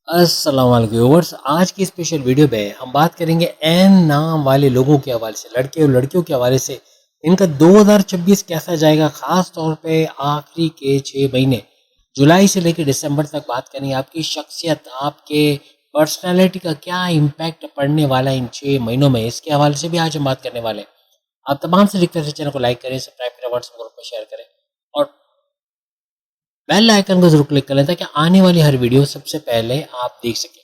अस्सलाम वालेकुम व्यूअर्स। आज की स्पेशल वीडियो में हम बात करेंगे एन नाम वाले लोगों के हवाले से, लड़के और लड़कियों के हवाले से। इनका 2026 कैसा जाएगा, खास तौर पे आखिरी के 6 महीने जुलाई से लेकर दिसंबर तक बात करेंगे। आपकी शख्सियत, आपके पर्सनालिटी का क्या इम्पैक्ट पड़ने वाला है इन 6 महीनों में, इसके हवाले से भी आज हम बात करने वाले हैं। आप तमाम से रिक्वेस्ट है, चैनल को लाइक करें, सब्सक्राइब करें, व्हाट्सएप ग्रुप में शेयर करें और बेल आइकन को जरूर क्लिक कर लें ताकि आने वाली हर वीडियो सबसे पहले आप देख सकें।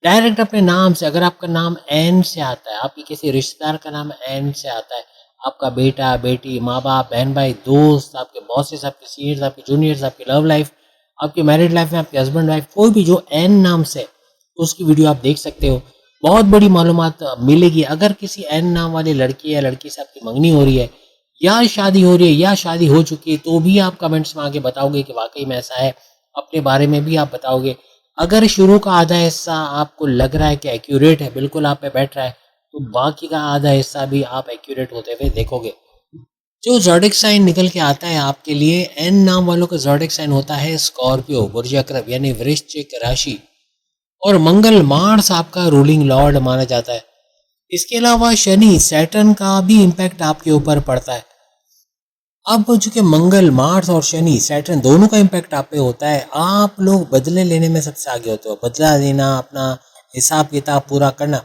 डायरेक्ट अपने नाम से, अगर आपका नाम एन से आता है, आपके किसी रिश्तेदार का नाम एन से आता है, आपका बेटा बेटी, माँ बाप, बहन भाई, दोस्त, आपके बॉसेस, आपके सीनियर्स, आपके जूनियर्स, आपकी लव लाइफ, आपकी मैरिड लाइफ में आपके हस्बैंड वाइफ, कोई भी जो एन नाम से, तो उसकी वीडियो आप देख सकते हो। बहुत बड़ी मालूमात मिलेगी। अगर किसी एन नाम वाली लड़की या लड़की से आपकी मंगनी हो रही है या शादी हो रही है या शादी हो चुकी है, तो भी आप कमेंट्स में आके बताओगे कि वाकई में ऐसा है। अपने बारे में भी आप बताओगे। अगर शुरू का आधा हिस्सा आपको लग रहा है कि एक्यूरेट है, बिल्कुल आप पे बैठ रहा है, तो बाकी का आधा हिस्सा भी आप एक्यूरेट होते हुए देखोगे। जो ज़ोडिक साइन निकल के आता है आपके लिए, एन नाम वालों का ज़ोडिक साइन होता है स्कॉर्पियो, बुर्ज अकरब यानी वृश्चिक राशि। और मंगल, मार्स आपका रूलिंग लॉर्ड माना जाता है। इसके अलावा शनि, सैटर्न का भी इम्पैक्ट आपके ऊपर पड़ता है। अब चूंकि मंगल, मार्स और शनि, सैटर्न दोनों का इम्पैक्ट आप पे होता है, आप लोग बदले लेने में सबसे आगे होते हो। बदला लेना, अपना हिसाब किताब पूरा करना।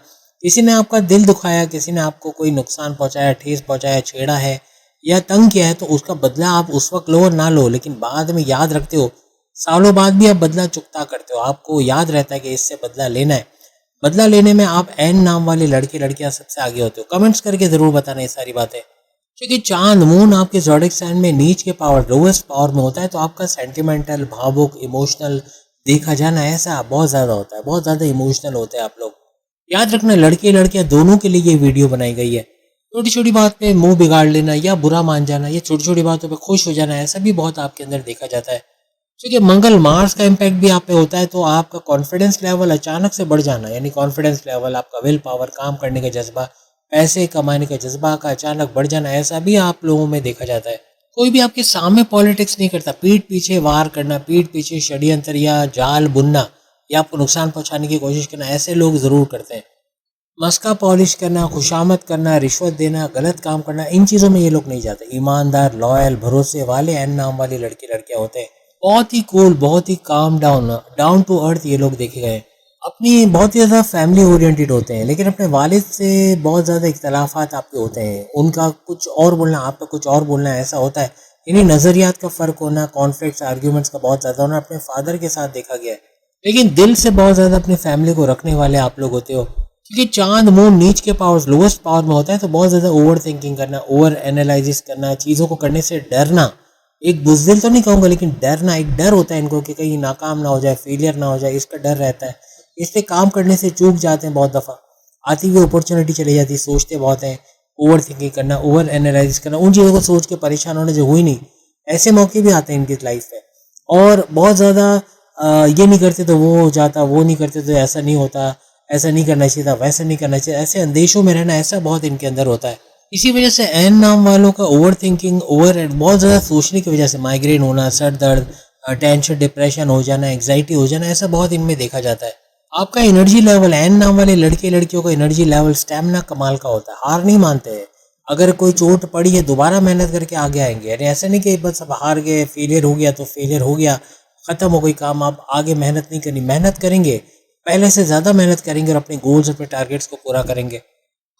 किसी ने आपका दिल दुखाया, किसी ने आपको कोई नुकसान पहुंचाया, ठेस पहुंचाया, छेड़ा है या तंग किया है, तो उसका बदला आप उस वक्त लो और ना लो, लेकिन बाद में याद रखते हो। सालों बाद भी आप बदला चुकता करते हो, आपको याद रहता है कि इससे बदला लेना है। बदला लेने में आप एन नाम वाले लड़के लड़कियां सबसे आगे होते हो। कमेंट्स करके जरूर बताना ये सारी बातें। क्योंकि चांद, मून आपके ज़ोडिक साइन में नीच के पावर, लोवेस्ट पावर में होता है, तो आपका सेंटिमेंटल, भावुक, इमोशनल देखा जाना ऐसा बहुत ज़्यादा होता है। बहुत ज़्यादा इमोशनल होते हैं आप लोग। याद रखना, लड़के लड़कियां दोनों के लिए ये वीडियो बनाई गई है। छोटी छोटी बात पे मुंह बिगाड़ लेना या बुरा मान जाना या छोटी छोटी बातों पे खुश हो जाना, ऐसा भी बहुत आपके अंदर देखा जाता है। क्योंकि मंगल, मार्स का इम्पैक्ट भी आप पे होता है, तो आपका कॉन्फिडेंस लेवल अचानक से बढ़ जाना, यानी कॉन्फिडेंस लेवल, आपका विल पावर, काम करने का जज्बा, पैसे कमाने का जज्बा का अचानक बढ़ जाना, ऐसा भी आप लोगों में देखा जाता है। कोई भी आपके सामने पॉलिटिक्स नहीं करता, पीठ पीछे वार करना, पीठ पीछे षड्यंत्र या जाल बुनना या आपको नुकसान पहुंचाने की कोशिश करना, ऐसे लोग जरूर करते हैं। मस्का पॉलिश करना, खुशामद करना, रिश्वत देना, गलत काम करना, इन चीज़ों में ये लोग नहीं जाते। ईमानदार, लॉयल, भरोसे वाले एन नाम वाले लड़के लड़कियां होते हैं। बहुत ही कूल, बहुत ही calm down, down to earth ये लोग देखे गए। अपनी बहुत ही ज़्यादा फैमिली ओरिएंटेड होते हैं, लेकिन अपने वालिद से बहुत ज़्यादा इख्तलाफात आपके होते हैं। उनका कुछ और बोलना, आपका कुछ और बोलना, ऐसा होता है। इन्हीं नज़रियात का फ़र्क होना, कॉन्फ्लिक्ट्स, आर्ग्यूमेंट्स का बहुत ज़्यादा होना अपने फादर के साथ देखा गया है। लेकिन दिल से बहुत ज़्यादा अपनी फैमिली को रखने वाले आप लोग होते हो। क्योंकि चांद, मून नीच के पावर्स लोवेस्ट पावर में होता है, तो बहुत ज़्यादा ओवर थिंकिंग करना, ओवर एनालिसिस करना, चीज़ों को करने से डरना, एक बुज़दिल तो नहीं कहूँगा, लेकिन डरना, एक डर होता है इनको कि कहीं नाकाम ना हो जाए, फेलियर ना हो जाए, इसका डर रहता है। इससे काम करने से चूक जाते हैं बहुत दफ़ा। आती हुई अपॉर्चुनिटी चली जाती है, सोचते बहुत हैं। ओवर थिंकिंग करना, ओवर एनालिसिस करना, उन चीज़ों को सोच के परेशान होने जो हुई नहीं, ऐसे मौके भी आते हैं इनकी लाइफ में। और बहुत ज़्यादा ये नहीं करते तो वो हो जाता, वो नहीं करते तो ऐसा नहीं होता, ऐसा नहीं करना चाहिए था, वैसा नहीं करना चाहिए, ऐसे अंदेशों में रहना, ऐसा बहुत इनके अंदर होता है। इसी वजह से एन नाम वालों का ओवर थिंकिंग, ओवर बहुत ज़्यादा सोचने की वजह से माइग्रेन होना, सर दर्द, टेंशन, डिप्रेशन हो जाना, एग्जाइटी हो जाना, ऐसा बहुत इनमें देखा जाता है। आपका एनर्जी लेवल, एन नाम वाले लड़के लड़कियों का एनर्जी लेवल, स्टेमिना कमाल का होता है। हार नहीं मानते हैं। अगर कोई चोट पड़ी है, दोबारा मेहनत करके आगे आएंगे। यानी ऐसा नहीं कि बस अब हार गए, फेलियर हो गया तो फेलियर हो गया, ख़त्म हो गई काम, आप आगे मेहनत नहीं करनी। मेहनत करेंगे, पहले से ज़्यादा मेहनत करेंगे और अपने गोल्स, अपने टारगेट्स को पूरा करेंगे।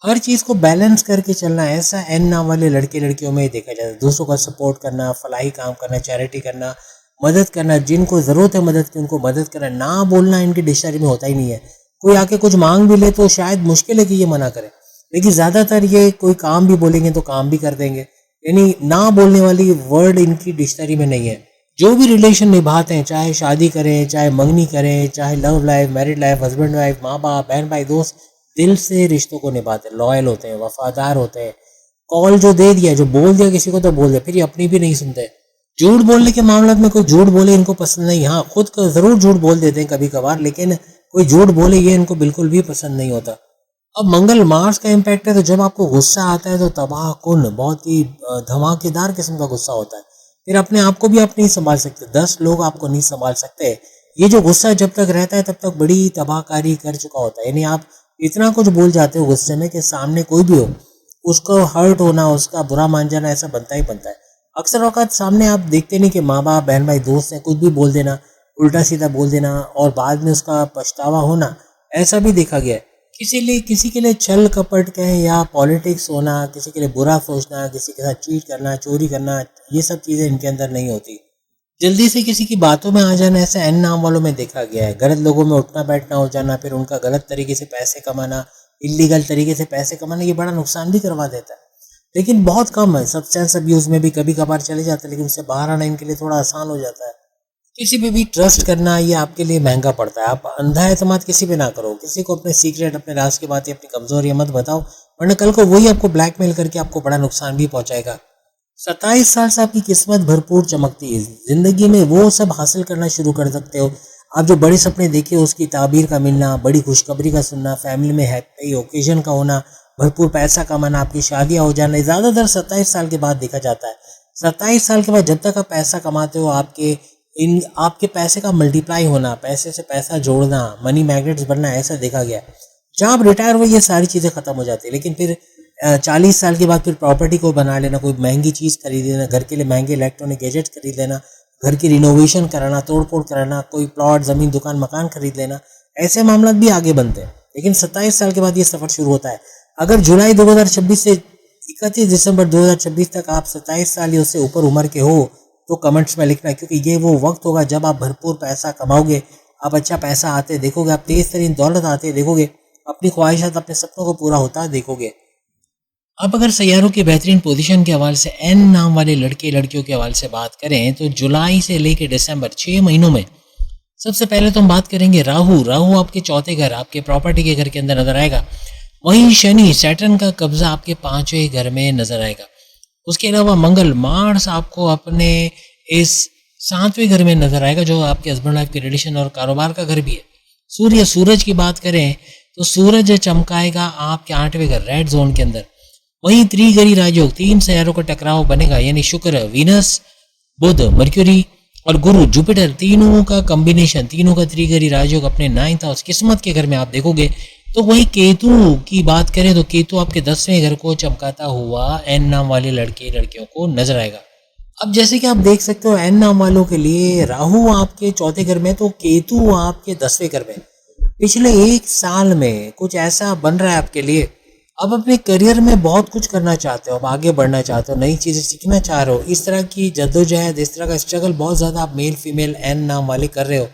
हर चीज़ को बैलेंस करके चलना, ऐसा एन नाम वाले लड़के लड़कियों में देखा जाता है। दूसरों का सपोर्ट करना, फलाही काम करना, चैरिटी करना, मदद करना, जिनको ज़रूरत है मदद की उनको मदद करना, ना बोलना इनकी डिक्शनरी में होता ही नहीं है। कोई आके कुछ मांग भी ले तो शायद मुश्किल है कि ये मना करे, लेकिन ज़्यादातर ये कोई काम भी बोलेंगे तो काम भी कर देंगे। यानी ना बोलने वाली वर्ड इनकी डिक्शनरी में नहीं है। जो भी रिलेशन निभाते हैं, चाहे शादी करें, चाहे मंगनी करें, चाहे love life, married life, husband wife, माँ बाप, बहन भाई, दोस्त, दिल से रिश्तों को निभाते हैं, लॉयल होते हैं, वफादार होते हैं। कॉल जो दे दिया, जो बोल दिया किसी को तो बोल दिया, फिर ये अपनी भी नहीं सुनते। झूठ बोलने के मामले में कोई झूठ बोले इनको पसंद नहीं। हाँ, खुद का ज़रूर झूठ बोल देते हैं कभी कभार, लेकिन कोई झूठ बोले ये इनको बिल्कुल भी पसंद नहीं होता। अब मंगल, मार्स का इम्पैक्ट है, तो जब आपको गुस्सा आता है तो तबाह कुन, बहुत ही धमाकेदार किस्म का गुस्सा होता है। फिर अपने आप को भी आप नहीं संभाल सकते, 10 लोग आपको नहीं संभाल सकते। ये जो गुस्सा जब तक रहता है तब तक बड़ी तबाहकारी कर चुका होता है। यानी आप इतना कुछ बोल जाते हो गुस्से में कि सामने कोई भी हो उसको हर्ट होना, उसका बुरा मान जाना, ऐसा बनता ही बनता है। अक्सर औकात सामने आप देखते नहीं कि माँ बाप, बहन भाई, दोस्त हैं, कुछ भी बोल देना, उल्टा सीधा बोल देना और बाद में उसका पछतावा होना, ऐसा भी देखा गया है। किसी के लिए छल कपट कहें या पॉलिटिक्स होना, किसी के लिए बुरा सोचना, किसी के साथ चीट करना, चोरी करना, ये सब चीज़ें इनके अंदर नहीं होती। जल्दी से किसी की बातों में आ जाना, ऐसा एन नाम वालों में देखा गया है। गलत लोगों में उठना बैठना हो जाना, फिर उनका गलत तरीके से पैसे कमाना, इलीगल तरीके से पैसे कमाना, ये बड़ा नुकसान भी करवा देता है। लेकिन बहुत कम है। सब्सटेंस अब्यूज़ में भी कभी कभार चले जाते हैं, लेकिन उससे बाहर आना इनके लिए थोड़ा आसान हो जाता है। किसी पे भी ट्रस्ट करना ये आपके लिए महंगा पड़ता है। आप अंधा एतमाद किसी पे ना करो। किसी को अपने सीक्रेट, अपने राज की बातें, अपनी कमजोरियां मत बताओ, वरना कल को वही आपको ब्लैकमेल करके आपको बड़ा नुकसान भी पहुंचाएगा। 27 साल से आपकी किस्मत भरपूर चमकती है। जिंदगी में वो सब हासिल करना शुरू कर सकते हो। आप जो बड़े सपने देखे उसकी ताबीर का मिलना, बड़ी खुशखबरी का सुनना, फैमिली में हैप्पी ओकेजन का होना, भरपूर पैसा कमाना, आपकी शादियां हो जाना, ज़्यादातर 27 साल के बाद देखा जाता है। 27 साल के बाद जब तक आप पैसा कमाते हो, आपके पैसे का मल्टीप्लाई होना, पैसे से पैसा जोड़ना, मनी मैग्नेट्स बनना, ऐसा देखा गया है। जहाँ आप रिटायर हुए ये सारी चीज़ें खत्म हो जाती है। लेकिन फिर 40 साल के बाद फिर प्रॉपर्टी को बना लेना, कोई महंगी चीज़ खरीद लेना, घर के लिए महंगे इलेक्ट्रॉनिक गैजेट्स खरीद लेना, घर की रिनोवेशन कराना, तोड़ फोड़ कराना, कोई प्लॉट, ज़मीन, दुकान, मकान खरीद लेना, ऐसे मामला भी आगे बनते हैं। लेकिन 27 साल के बाद ये सफ़र शुरू होता है। अगर जुलाई 2026 से 31 दिसंबर 2026 तक आप 27 साल या उससे ऊपर उम्र के हो तो कमेंट्स में लिखना, क्योंकि ये वो वक्त होगा जब आप भरपूर पैसा कमाओगे, आप अच्छा पैसा आते देखोगे, आप तेज तरीन दौलत आते देखोगे, अपनी ख्वाहिशात, अपने सपनों को पूरा होता देखोगे। अब अगर सैयारों के बेहतरीन पोजीशन के हवाले से, एन नाम वाले लड़के लड़कियों के हवाले से बात करें तो जुलाई से लेकर दिसंबर 6 महीनों में सबसे पहले तो हम बात करेंगे राहु। राहु आपके चौथे घर, आपके प्रॉपर्टी के घर के अंदर नजर आएगा। वहीं शनि, सैटर्न का कब्जा आपके 5वें घर में नजर आएगा। उसके अलावा मंगल, मार्स आपको अपने इस 7वें घर में नजर आएगा, जो आपके हस्बैंड वाइफ के रिलेशन और कारोबार का घर भी है। सूरज की बात करें तो सूरज चमकाएगा आपके 8वें घर, रेड जोन के अंदर। वहीं त्रिग्रही राजयोग, 3 सैयारों का टकराव बनेगा, यानी शुक्र, वीनस, बुध, मर्क्यूरी और गुरु, जुपिटर, तीनों का कॉम्बिनेशन, तीनों का त्रिग्रही राजयोग अपने 9th हाउस किस्मत के घर में आप देखोगे। तो वही केतु की बात करें तो केतु आपके 10वें घर को चमकाता हुआ एन नाम वाले लड़के लड़कियों को नजर आएगा। अब जैसे कि आप देख सकते हो, एन नाम वालों के लिए राहु आपके चौथे घर में तो केतु आपके 10वें घर में। पिछले 1 साल में कुछ ऐसा बन रहा है आपके लिए, अब अपने करियर में बहुत कुछ करना चाहते हो, आप आगे बढ़ना चाहते हो, नई चीज़ें सीखना चाह रहे हो। इस तरह की जद्दोजहद, इस तरह का स्ट्रगल बहुत ज़्यादा आप मेल फीमेल एन नाम वाले कर रहे हो।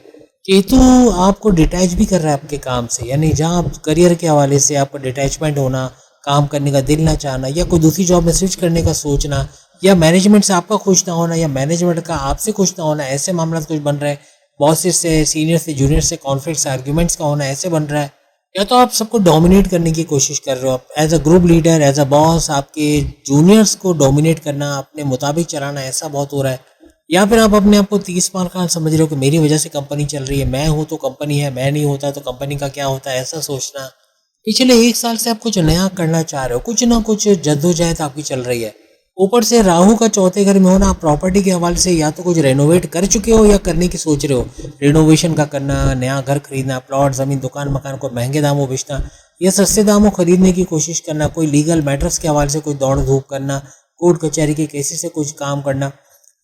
केतु आपको डिटैच भी कर रहा है आपके काम से, यानी जहाँ आप करियर के हवाले से आपको डिटैचमेंट होना, काम करने का दिल ना चाहना, या कोई दूसरी जॉब में स्विच करने का सोचना, या मैनेजमेंट से आपका खुश ना होना, या मैनेजमेंट का आपसे खुश ना होना, ऐसे मामला कुछ बन रहा है। बॉसेस से, सीनियर से, जूनियर से कॉन्फ्लिक्ट्स, आर्ग्यूमेंट्स का होना, ऐसे बन रहा है। या तो आप सबको डोमिनेट करने की कोशिश कर रहे हो, आप as a group leader, as a boss, आपके जूनियर्स को डोमिनेट करना, अपने मुताबिक चलाना, ऐसा बहुत हो रहा है। या फिर आप अपने आप को 30 पार खान समझ रहे हो कि मेरी वजह से कंपनी चल रही है, मैं हूँ तो कंपनी है, मैं नहीं होता तो कंपनी का क्या होता है, ऐसा सोचना। पिछले 1 साल से आप कुछ नया करना चाह रहे हो, कुछ ना कुछ जद्दोजहद आपकी चल रही है। ऊपर से राहु का चौथे घर में होना, आप प्रॉपर्टी के हवाले से या तो कुछ रेनोवेट कर चुके हो या करने की सोच रहे हो। रिनोवेशन का करना, नया घर खरीदना, प्लॉट, ज़मीन, दुकान, मकान को महंगे दामों बेचना या सस्ते दामों खरीदने की कोशिश करना, कोई लीगल मैटर्स के हवाले से कोई दौड़ धूप करना, कोर्ट कचहरी के केसेस से कुछ काम करना,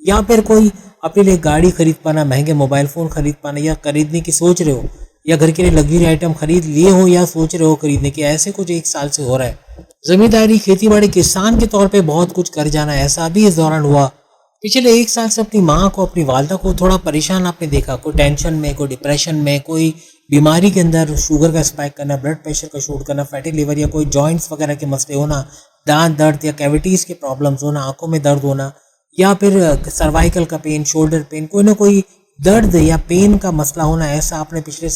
या फिर कोई अपने लिए गाड़ी खरीद पाना, महंगे मोबाइल फ़ोन खरीद पाना, या खरीदने की सोच रहे हो, या घर के लिए लग्जरी आइटम खरीद लिए हो या सोच रहे हो खरीदने की, ऐसे कुछ 1 साल से हो रहा है। जमींदारी, खेती बाड़ी, किसान के तौर पे बहुत कुछ कर जाना, ऐसा भी इस दौरान हुआ। पिछले 1 साल से अपनी माँ को, अपनी वालदा को थोड़ा परेशान आपने देखा, कोई टेंशन में, कोई डिप्रेशन में, कोई बीमारी के अंदर, शुगर का स्पाइक करना, ब्लड प्रेशर का शूट करना, फैटी लिवर, या कोई जॉइंट्स वगैरह के मसले होना, दांत दर्द या कैविटीज़ के प्रॉब्लम्स होना, आंखों में दर्द होना, या फिर सर्वाइकल का पेन, शोल्डर पेन, कोई ना कोई दर्द या पेन का मसला होना, ऐसा आपने पिछले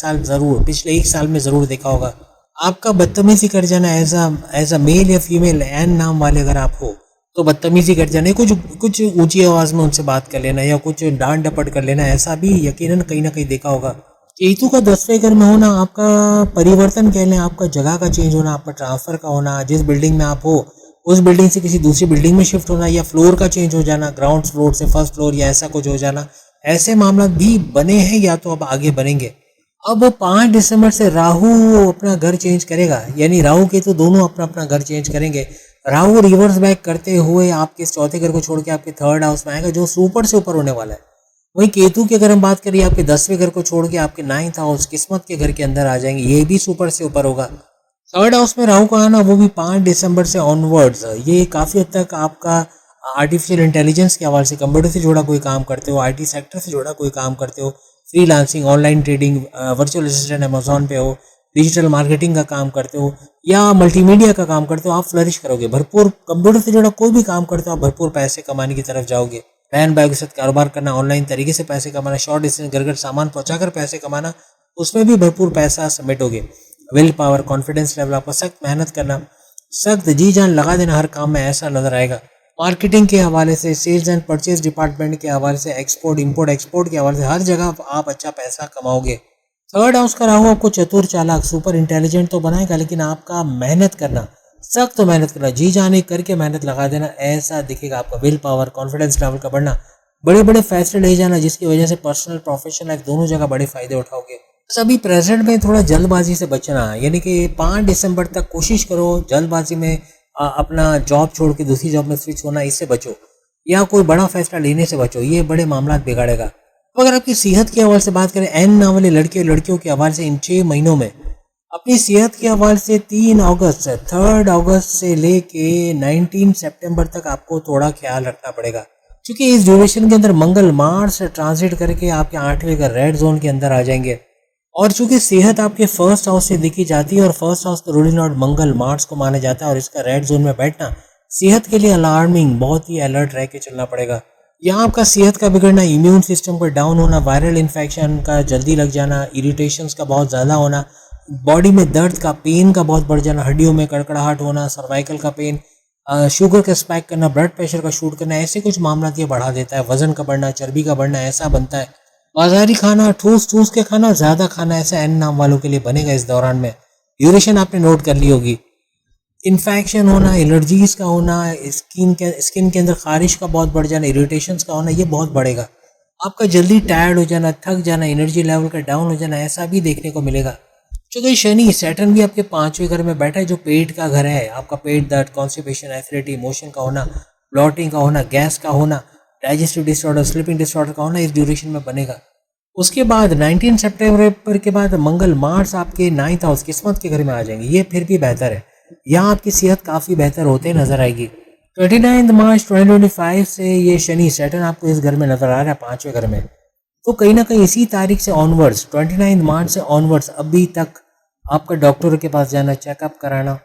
1 साल में ज़रूर देखा होगा। आपका बदतमीजी कर जाना, एज अ मेल या फीमेल एन नाम वाले अगर आप हो तो बदतमीजी कर जाना, कुछ ऊंची आवाज़ में उनसे बात कर लेना या कुछ डांट डपट कर लेना, ऐसा भी यकीनन कहीं ना कहीं देखा होगा। केतु का 10वें घर में होना आपका परिवर्तन कह लें, आपका जगह का चेंज होना, आपका ट्रांसफ़र का होना, जिस बिल्डिंग में आप हो उस बिल्डिंग से किसी दूसरी बिल्डिंग में शिफ्ट होना, या फ्लोर का चेंज हो जाना, ग्राउंड फ्लोर से फर्स्ट फ्लोर या ऐसा कुछ हो जाना, ऐसे मामला भी बने हैं या तो अब आगे बनेंगे। अब 5 दिसंबर से राहु अपना घर चेंज करेगा, यानी राहु केतु दोनों अपना अपना घर चेंज करेंगे। राहु रिवर्स बैक करते हुए आपके चौथे घर को छोड़ के आपके थर्ड हाउस में आएगा, जो सुपर से ऊपर होने वाला है। वहीं केतु की अगर हम बात करिए, आपके 10वें घर को छोड़ के आपके 9th हाउस किस्मत के घर के अंदर आ जाएंगे, ये भी सुपर से ऊपर होगा। थर्ड हाउस में राहु का आना, वो भी 5 दिसंबर से ऑनवर्ड्स, ये काफ़ी हद तक आपका आर्टिफिशियल इंटेलिजेंस के हवाले से, कंप्यूटर से जुड़ा कोई काम करते हो, आईटी सेक्टर से जुड़ा कोई काम करते हो, freelancing, online trading, virtual assistant Amazon पे हो, डिजिटल मार्केटिंग का काम करते हो या मल्टीमीडिया का काम करते हो, आप फ्लरिश करोगे। भरपूर कंप्यूटर से जुड़ा कोई भी काम करते हो, आप भरपूर पैसे कमाने की तरफ जाओगे। बहन भाई के साथ कारोबार करना, ऑनलाइन तरीके से पैसे कमाना, शॉर्ट डिस्टेंस घर घर सामान पहुंचाकर पैसे कमाना, उसमें भी भरपूर पैसा समेटोगे। विल पावर, कॉन्फिडेंस लेवल, आपको सख्त मेहनत करना, सख्त जी जान लगा देना हर काम में, ऐसा नजर आएगा। मार्केटिंग के हवाले से, सेल्स एंड परचेज डिपार्टमेंट के हवाले से, एक्सपोर्ट इंपोर्ट एक्सपोर्ट के हवाले से, हर जगह आप अच्छा पैसा कमाओगे। थर्ड हाउस का राहु आपको चतुर चालाक सुपर इंटेलिजेंट तो बनाएगा, लेकिन आपका मेहनत करना, सख्त मेहनत करना, जी जाने करके मेहनत लगा देना, ऐसा दिखेगा आपका। विल पावर, कॉन्फिडेंस लेवल का बढ़ना, बड़े बड़े फैसले ले जाना, जिसकी वजह से पर्सनल प्रोफेशनल लाइफ दोनों जगह बड़े फायदे उठाओगे। बस अभी प्रेजेंट में थोड़ा जल्दबाजी से बचना, यानी कि 5 दिसंबर तक कोशिश करो जल्दबाजी में अपना जॉब छोड़ के दूसरी जॉब में स्विच होना, इससे बचो, या कोई बड़ा फैसला लेने से बचो, ये बड़े मामला बिगाड़ेगा। तो अगर आपकी सेहत के हवाले से बात करें, एन नाम वाले लड़के और लड़कियों के हवाले से इन 6 महीनों में अपनी सेहत के हवाले से 3 अगस्त से 3 अगस्त से लेके 19 सितंबर तक आपको थोड़ा ख्याल रखना पड़ेगा, क्योंकि इस ड्यूरेशन के अंदर मंगल मार्स ट्रांजिट करके आपके 8वें घर रेड जोन के अंदर आ जाएंगे। और चूंकि सेहत आपके फर्स्ट हाउस से देखी जाती है और फर्स्ट हाउस का रूलिंग लॉर्ड मंगल मार्स को माना जाता है, और इसका रेड जोन में बैठना सेहत के लिए अलार्मिंग, बहुत ही अलर्ट रह के चलना पड़ेगा। यहाँ आपका सेहत का बिगड़ना, इम्यून सिस्टम का डाउन होना, वायरल इन्फेक्शन का जल्दी लग जाना, इरिटेशंस का बहुत ज़्यादा होना, बॉडी में दर्द का, पेन का बहुत बढ़ जाना, हड्डियों में कड़कड़ाहट होना, सर्वाइकल का पेन, शुगर का स्पाइक करना, ब्लड प्रेशर का शूट करना, ऐसे कुछ मामला ये बढ़ा देता है। वजन का बढ़ना, चर्बी का बढ़ना, ऐसा बनता है। बाजारी खाना, ठूस ठूस के खाना, ज़्यादा खाना, ऐसा एन नाम वालों के लिए बनेगा इस दौरान में। ड्यूरेशन आपने नोट कर ली होगी। इन्फेक्शन होना, एलर्जीज का होना, स्किन के अंदर खारिश का बहुत बढ़ जाना, इरिटेशंस का होना, ये बहुत बढ़ेगा। आपका जल्दी टायर्ड हो जाना, थक जाना, एनर्जी लेवल का डाउन हो जाना, ऐसा भी देखने को मिलेगा। क्योंकि शनि सैटर्न भी आपके 5वें घर में बैठा है, जो पेट का घर है। आपका पेट दर्द, कॉन्स्टिपेशन, एसिडिटी, मोशन का होना, ब्लॉटिंग का होना, गैस का होना, डाइजेस्टिव डिसऑर्डर, स्लीपिंग डिसऑर्डर का होना इस ड्यूरेशन में बनेगा। उसके बाद 19 सितंबर के बाद मंगल मार्स आपके 9th हाउस किस्मत के घर में आ जाएंगे, ये फिर भी बेहतर है। यहाँ आपकी सेहत काफ़ी बेहतर होते नजर आएगी। 29 मार्च 2025 से ये शनि सैटर्न आपको इस घर में नजर आ रहा है, 5वें घर में। तो कहीं ना कहीं इसी तारीख से ऑनवर्ड्स, 29 मार्च से ऑनवर्ड्स अभी तक आपका डॉक्टर के पास जाना, चेकअप कराना,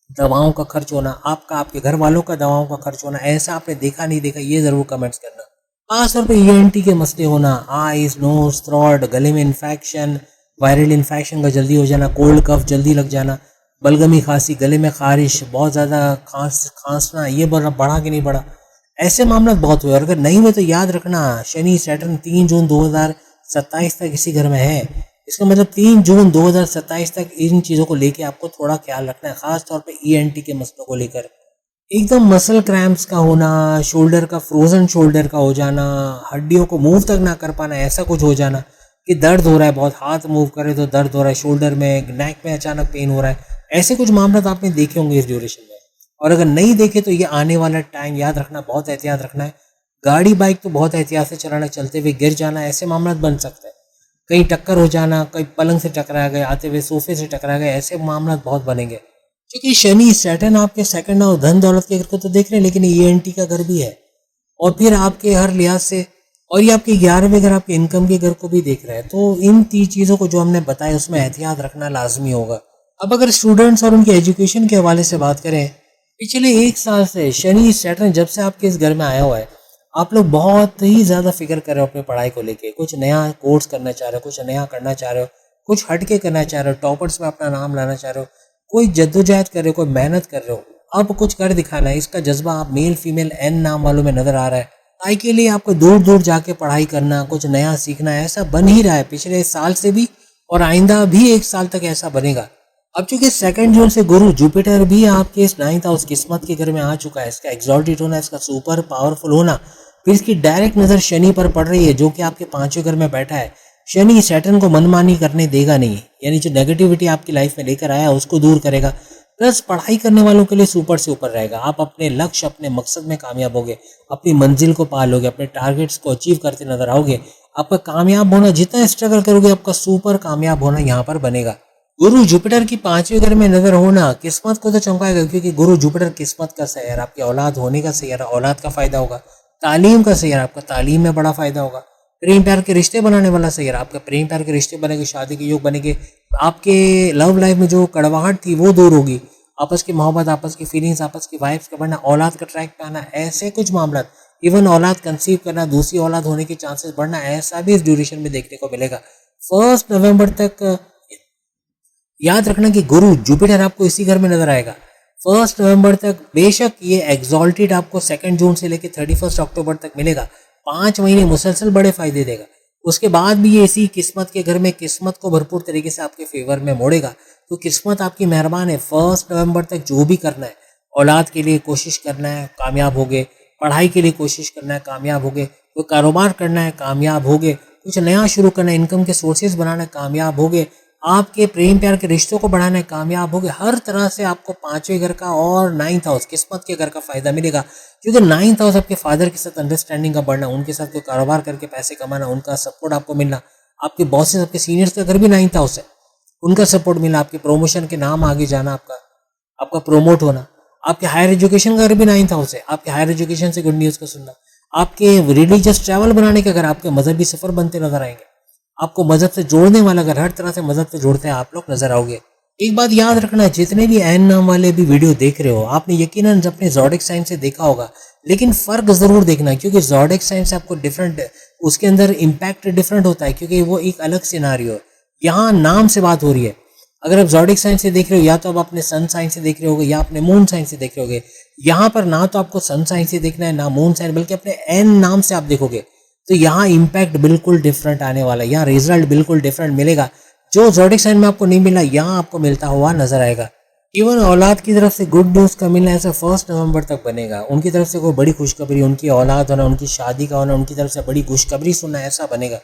दवाओं का खर्च होना, आपका आपके घर वालों का दवाओं का खर्च होना, ऐसा आपने देखा नहीं देखा, ये ज़रूर कमेंट्स करना। खासतौर पर ईएनटी के मसले होना, आइज, नोज, थ्रोट, गले में इन्फेक्शन, वायरल इन्फेक्शन का जल्दी हो जाना, कोल्ड कफ जल्दी लग जाना, बलगमी खांसी, गले में खारिश, बहुत ज़्यादा खांसना, ये बढ़ा कि नहीं बढ़ा, ऐसे मामला बहुत हुए। और अगर नहीं हुए तो याद रखना, शनि सैटर्न 3 जून 2027 तक इसी घर में है। इसका मतलब 3 जून 2027 तक इन चीज़ों को लेके आपको थोड़ा ख्याल रखना है, खास तौर पे ईएनटी के मसलों को लेकर। एकदम मसल क्रैम्प्स का होना, शोल्डर का फ्रोजन शोल्डर का हो जाना, हड्डियों को मूव तक ना कर पाना, ऐसा कुछ हो जाना कि दर्द हो रहा है, बहुत हाथ मूव करे तो दर्द हो रहा है, शोल्डर में, नेक में अचानक पेन हो रहा है, ऐसे कुछ मामला तो आपने देखे होंगे इस ड्यूरेशन में। और अगर नहीं देखे तो ये आने वाला टाइम याद रखना, बहुत एहतियात रखना है। गाड़ी बाइक तो बहुत एहतियात से चलाना, चलते हुए गिर जाना, ऐसे मामला बन सकते हैं। कहीं टक्कर हो जाना, कहीं पलंग से टकरा गए, आते हुए सोफे से टकरा गए, ऐसे मामला बहुत बनेंगे। क्योंकि शनि सैटर्न आपके सेकंड और धन दौलत के घर को तो देख रहे हैं, लेकिन ईएनटी का घर भी है, और फिर आपके हर लिहाज से, और ये आपके 11वें घर आपके इनकम के घर को भी देख रहा है। तो इन 3 चीज़ों को जो हमने बताया उसमें एहतियात रखना लाजमी होगा। अब अगर स्टूडेंट्स और उनके एजुकेशन के हवाले से बात करें, पिछले 1 साल से शनि सैटर्न जब से आपके इस घर में आया हुआ है, आप लोग बहुत ही ज़्यादा फिक्र कर रहे हो अपनी पढ़ाई को लेके, कुछ नया कोर्स करना चाह रहे हो, कुछ नया करना चाह रहे हो, कुछ हटके करना चाह रहे हो, टॉपर्स में अपना नाम लाना चाह रहे हो, कोई जद्दोजहद कर रहे हो, कोई मेहनत कर रहे हो, अब कुछ कर दिखाना है। इसका जज्बा आप मेल फीमेल एन नाम वालों में नजर आ रहा है। ताई के लिए आपको दूर दूर जाके पढ़ाई करना, कुछ नया सीखना, ऐसा बन ही रहा है पिछले साल से भी, और आइंदा भी 1 साल तक ऐसा बनेगा। अब चूंकि 2 जून से गुरु जुपिटर भी आपके इस 9th हाउस किस्मत के घर में आ चुका है, इसका एग्जॉल्टेड होना, इसका सुपर पावरफुल होना, फिर इसकी डायरेक्ट नज़र शनि पर पड़ रही है जो कि आपके 5वें घर में बैठा है। शनि सैटर्न को मनमानी करने देगा नहीं, यानी जो नेगेटिविटी आपकी लाइफ में लेकर आया उसको दूर करेगा। प्लस पढ़ाई करने वालों के लिए सुपर से ऊपर रहेगा। आप अपने लक्ष्य, अपने मकसद में कामयाब होगे, अपनी मंजिल को पा लोगे, अपने टारगेट्स को अचीव करते नजर आओगे। आपका कामयाब होना, जितना स्ट्रगल करोगे आपका सुपर कामयाब होना यहाँ पर बनेगा। गुरु जुपिटर की 5वें घर में नजर होना किस्मत को तो चमकाएगा, क्योंकि गुरु जुपिटर किस्मत का सैयार, आपकी औलाद होने का सैयार, औलाद का फायदा होगा। तालीम का सैयार, आपका तालीम में बड़ा फायदा होगा। प्रेम प्यार के रिश्ते बनाने वाला सैयार, आपका प्रेम प्यार के रिश्ते बनेंगे, शादी के योग बनेंगे। आपके लव लाइफ में जो कड़वाहट थी वो दूर होगी। आपस की मोहब्बत, आपस की फीलिंग्स, आपस की वाइब्स का बढ़ना, औलाद का ट्रैक पे आना, ऐसे कुछ मामला, इवन औलाद कंसीव करना, दूसरी औलाद होने के चांसेस बढ़ना, ऐसा भी इस ड्यूरेशन में देखने को मिलेगा। 1 नवंबर तक याद रखना कि गुरु जुपिटर आपको इसी घर में नजर आएगा 1 नवंबर तक। बेशक ये एग्जॉल्टेड आपको 2 जून से लेकर 31 अक्टूबर तक मिलेगा। 5 महीने मुसलसल बड़े फायदे देगा। उसके बाद भी ये इसी किस्मत के घर में किस्मत को भरपूर तरीके से आपके फेवर में मोड़ेगा। तो किस्मत आपकी मेहरबान है। 1 नवंबर तक जो भी करना है, औलाद के लिए कोशिश करना है, कामयाब होगे। पढ़ाई के लिए कोशिश करना है, कामयाब होगे। कोई कारोबार करना है, कामयाब होगे। कुछ नया शुरू करना है, इनकम के सोर्सेज बनाना है, कामयाब होगे। आपके प्रेम प्यार के रिश्तों को बढ़ाना है, कामयाब होगे। हर तरह से आपको 5वें घर का और 9th हाउस किस्मत के घर का फायदा मिलेगा, क्योंकि 9th हाउस आपके फादर के साथ अंडरस्टैंडिंग का बढ़ना, उनके साथ कोई कारोबार करके पैसे कमाना, उनका सपोर्ट आपको मिलना। आपके बॉसेस, आपके सीनियर्स का घर भी 9th हाउस है, उनका सपोर्ट मिला, आपके प्रमोशन के नाम आगे जाना, आपका प्रोमोट होना। आपके हायर एजुकेशन का घर भी 9th हाउस है, आपके हायर एजुकेशन से गुड न्यूज़ का सुनना। आपके रिलीजियस ट्रैवल बनाने का घर, आपके मजहबी सफर बनते नजर आएंगे। आपको मजहब से जोड़ने वाला अगर हर तरह से मजहब से जोड़ते हैं आप लोग नजर आओगे। एक बात याद रखना, जितने भी एन नाम वाले भी वीडियो देख रहे हो, आपने यकीनन अपने ज़ोडिक साइन से देखा होगा, लेकिन फर्क जरूर देखना, क्योंकि ज़ोडिक साइन से आपको डिफरेंट, उसके अंदर इम्पैक्ट डिफरेंट होता है, क्योंकि वो एक अलग सिनारियो है। यहाँ नाम से बात हो रही है। अगर आप ज़ोडिक साइन से देख रहे हो, या तो आप अपने सन साइन से देख रहे होगे या अपने मून साइन से देख रहे होगे। यहाँ पर ना तो आपको सन साइन से देखना है, ना मून साइन, बल्कि अपने एन नाम से आप देखोगे, तो यहाँ इम्पैक्ट बिल्कुल डिफरेंट आने वाला है। यहाँ रिजल्ट बिल्कुल डिफरेंट मिलेगा। जो ज़ोडिक साइन में आपको नहीं मिला, यहाँ आपको मिलता हुआ नजर आएगा। इवन औलाद की तरफ से गुड न्यूज़ का मिलना ऐसा 1 नवंबर तक बनेगा। उनकी तरफ से कोई बड़ी खुशखबरी, उनकी औलाद होना, उनकी शादी का होना, उनकी तरफ से बड़ी खुशखबरी सुनना, ऐसा बनेगा।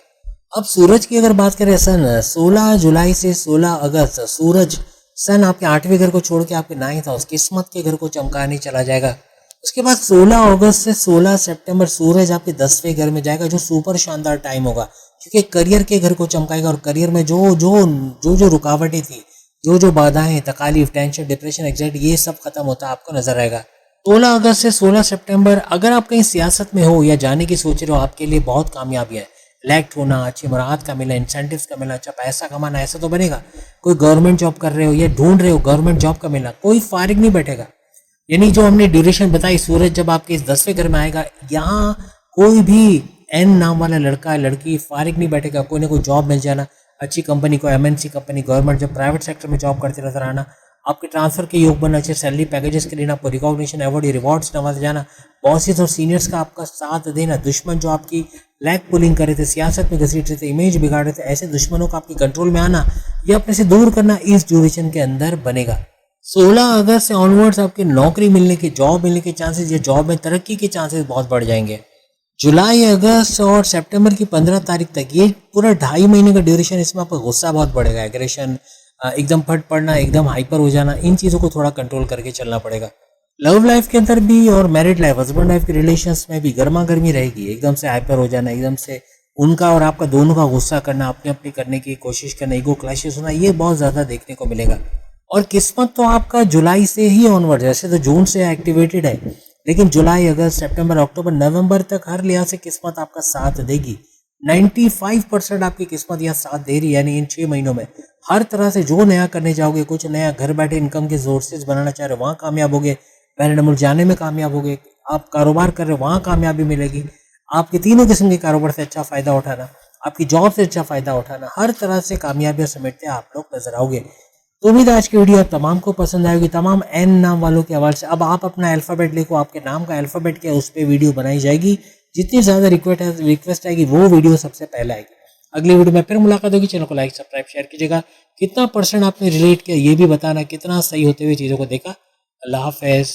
अब सूरज की अगर बात करें, सन 16 जुलाई से 16 अगस्त सूरज, सन आपके 8वें घर को छोड़ के आपके 9th हाउस किस्मत के घर को चमकाने चला जाएगा। उसके बाद 16 अगस्त से 16 सितंबर सूरज आपके 10वें घर में जाएगा, जो सुपर शानदार टाइम होगा, क्योंकि करियर के घर को चमकाएगा। और करियर में जो रुकावटें थी, जो बाधाएं, तकालीफ, टेंशन, डिप्रेशन, एंग्जाइटी, ये सब खत्म होता आपको नजर आएगा। 16 अगस्त से 16 सितंबर अगर आप कहीं सियासत में हो या जाने की सोच रहे हो, आपके लिए बहुत कामयाबी है। इलेक्ट होना, अच्छी मुराद का मिला, इंसेंटिव्स का मिला, अच्छा पैसा कमाना, ऐसा तो बनेगा। कोई गवर्नमेंट जॉब कर रहे हो या ढूंढ रहे हो गवर्नमेंट जॉब का मिला, कोई फारिग नहीं बैठेगा। यानी जो हमने ड्यूरेशन बताई, सूरज जब आपके इस 10वें घर में आएगा, यहाँ कोई भी एन नाम वाला लड़का लड़की फारिग नहीं बैठेगा। कोई ना कोई जॉब मिल जाना, अच्छी कंपनी को, एमएनसी कंपनी, गवर्नमेंट जब प्राइवेट सेक्टर में जॉब करते नजर आना, आपके ट्रांसफर के योग बनना, अच्छे सैलरी पैकेजेस के लेना, आपको रिकॉग्निशन, अवार्ड, रिवॉर्ड्स नवाज जाना, बॉसेस और सीनियर्स का आपका साथ देना, दुश्मन जो आपकी लैग पुलिंग कर रहे थे, सियासत में घसीट रहे थे, इमेज बिगाड़ रहे थे, ऐसे दुश्मनों का आपके कंट्रोल में आना या अपने से दूर करना इस ड्यूरेशन के अंदर बनेगा। 16 अगस्त से ऑनवर्ड्स आपके नौकरी मिलने के, जॉब मिलने के चांसेस या जॉब में तरक्की के चांसेस बहुत बढ़ जाएंगे। जुलाई, अगस्त और सितंबर की 15 तारीख तक, ये पूरा 2.5 महीने का ड्यूरेशन, इसमें आपका गुस्सा बहुत बढ़ेगा, एग्रेशन, एकदम फट पड़ना, एकदम हाइपर हो जाना, इन चीज़ों को थोड़ा कंट्रोल करके चलना पड़ेगा। लव लाइफ के अंदर भी और मैरिड लाइफ, हस्बैंड वाइफ के रिलेशंस में भी गर्मा गर्मी रहेगी। एकदम से हाइपर हो जाना, एकदम से उनका और आपका दोनों का गुस्सा करना, अपने अपने करने की कोशिश करना, ईगो क्लैशेस होना, ये बहुत ज़्यादा देखने को मिलेगा। और किस्मत तो आपका जुलाई से ही ऑनवर्ड, जैसे तो जून से एक्टिवेटेड है, लेकिन जुलाई, अगस्त, सितंबर, अक्टूबर, नवंबर तक हर लिहाज से किस्मत आपका साथ देगी। 95% आपकी किस्मत यहाँ साथ दे रही है। यानी इन 6 महीनों में हर तरह से जो नया करने जाओगे, कुछ नया घर बैठे इनकम के सोर्सेज बनाना चाह रहे हो, वहाँ कामयाब होगे। बैरन मुल्क जाने में कामयाब होगे। आप कारोबार कर रहे हो, वहाँ कामयाबी मिलेगी। आपके तीनों किस्म के कारोबार से अच्छा फ़ायदा उठाना, आपकी जॉब से अच्छा फ़ायदा उठाना, हर तरह से कामयाबियाँ समेटते आप लोग नजर आओगे। तो उम्मीद आज की वीडियो आप तमाम को पसंद आएगी, तमाम एन नाम वालों के हवाले से। अब आप अपना अल्फ़ाबेट लिखो, आपके नाम का अल्फ़ाबेट क्या है उस पर वीडियो बनाई जाएगी। जितनी ज़्यादा रिक्वेस्ट आएगी वो वीडियो सबसे पहले आएगी। अगली वीडियो में फिर मुलाकात होगी। चैनल को लाइक, सब्सक्राइब, शेयर कीजिएगा। कितना % आपने रिलेट किया ये भी बताना, कितना सही होते हुए चीज़ों को देखा। अल्लाह हाफ़िज़।